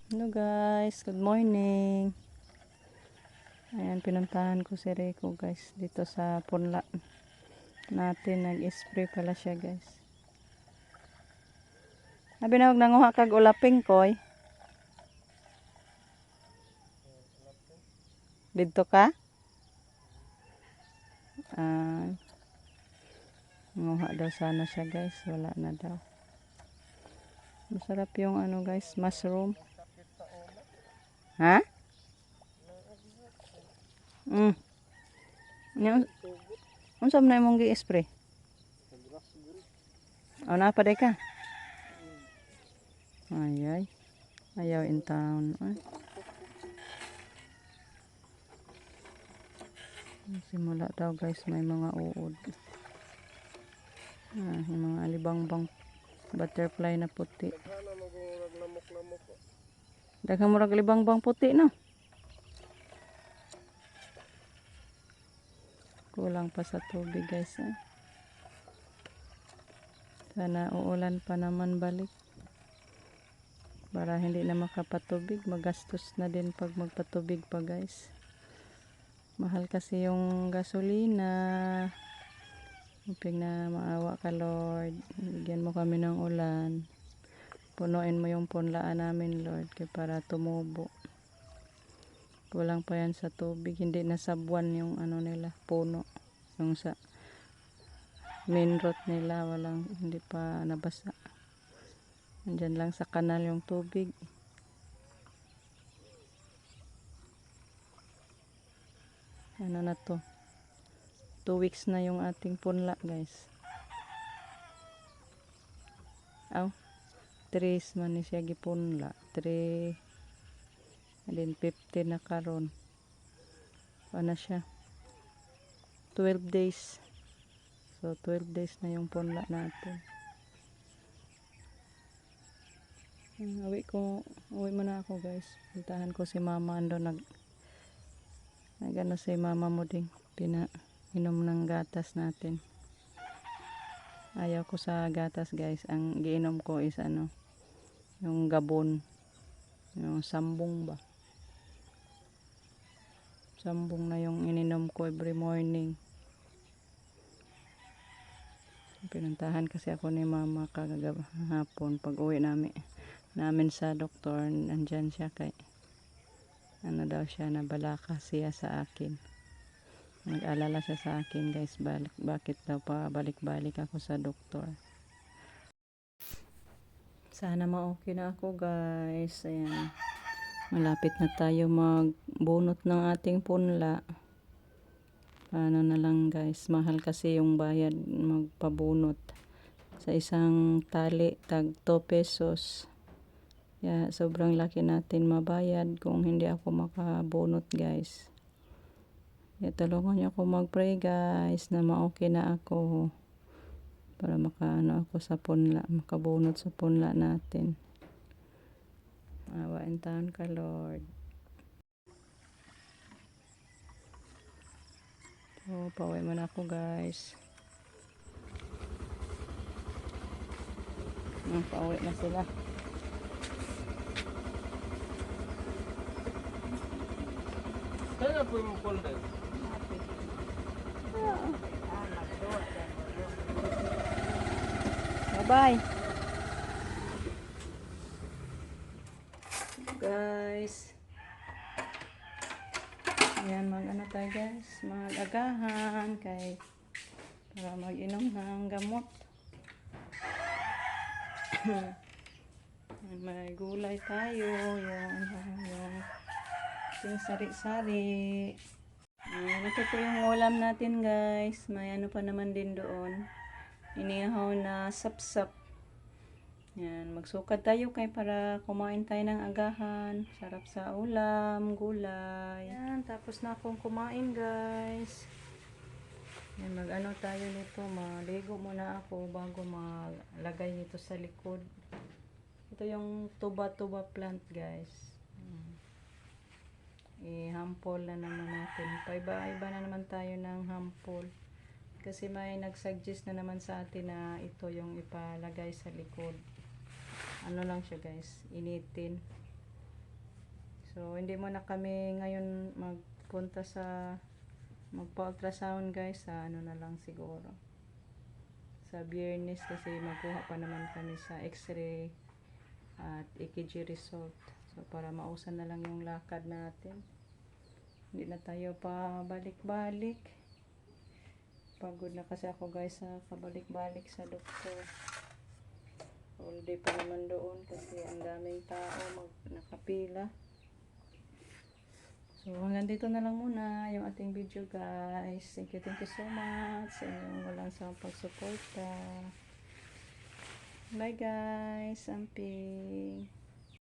Hello guys, good morning. Ayan, pinuntahan ko si Rico guys dito sa punla natin. Nag-spray pala siya guys. Sabi na huwag nanguha kag ulaping koy. Dito ka? Ah, nanguha daw sana siya guys. Wala na daw. Masarap yung ano guys, mushroom. Ha? Mm. Yung, unsa man na imong gi-spray? O napaday ka? Ay. Ayaw in town. Ay. Simula daw guys, may mga uod. Yung mga alibangbang butterfly na puti. Daghang murag libangbang puti no. Kulang pa sa tubig guys. Sana uulan pa naman balik. Para hindi na makapatubig. Magastos na din pag magpatubig pa guys. Mahal kasi yung gasolina. Hoping na maawa ka Lord. Bigyan mo kami ng ulan. Punuin mo yung punlaan namin Lord. Para tumubo. Kulang pa yan sa tubig. Hindi na sa buwan yung ano nila. Puno. Yung sa main road nila. Hindi pa nabasa. Andyan lang sa kanal yung tubig. Ano na to? 2 weeks na yung ating punla guys. Aw, 3 man ni siya gipunla. 3 and then 15 na karon. Ano siya? 12 days. So 12 days na yung punla natin. Uwi muna ako guys. Puntahan ko si mama ando nagano si mama mo ding pinainom ng gatas natin. Ayaw ko sa gatas guys. Ang giinom ko is ano, yung gabon. Yung sambong ba? Sambong na yung ininom ko every morning. Pinuntahan kasi ako ni mama kagahapon pag uwi namin sa doktor. Nandyan siya kay ano daw siya, nabalaka siya sa akin. Nag-alala siya sa akin guys, bakit daw pa balik-balik ako sa doktor. Sana ma-okay na ako guys. Ayan, malapit na tayo magbunot ng ating punla. Paano na lang guys, mahal kasi yung bayad magpabunot. Sa isang tali tag 2 pesos. Yeah, sobrang laki natin mabayad kung hindi ako makabunot guys. Tulungan niyo ako mag-pray guys na ma-okay na ako. Para makaano ako sa punla, makabunot sa punla natin. Awain taon ka Lord. So, pauwi muna ako guys. Pauwi na sila. Kaya po yung folder. Bye-bye. Guys. Ayan, mag-ano tayo guys. Mag-agahan para mag-inom ng gamot. May gulay tayo. Yung sari-sari. Ito po yung ulam natin guys. May ano pa naman din doon. Inihaw na sapsap. Yan, magsukad tayo para kumain tayo ng agahan. Sarap sa ulam, gulay. Yan, tapos na akong kumain guys. Yan, mag-ano tayo nito. Maligo muna ako bago maglagay nito sa likod. Ito yung tuba-tuba plant guys. I-hampol na naman natin. Paiba-iba na naman tayo ng hampol. Kasi may nag-suggest na naman sa atin na ito yung ipalagay sa likod. Ano lang siya guys, initin. So, hindi mo na kami ngayon magpunta sa magpa-ultrasound guys, sa ano na lang siguro. Sa Biyernes kasi magkuha pa naman kami sa X-ray at EKG result. So, para mausan na lang yung lakad natin. Hindi na tayo pa balik-balik. Pagod na kasi ako guys sa kabalik-balik sa doktor. All day pa naman doon kasi ang daming tao nakapila. So, hanggang dito na lang muna yung ating video guys. Thank you so much sa inyong walang sawang pagsuporta. Bye guys, amping.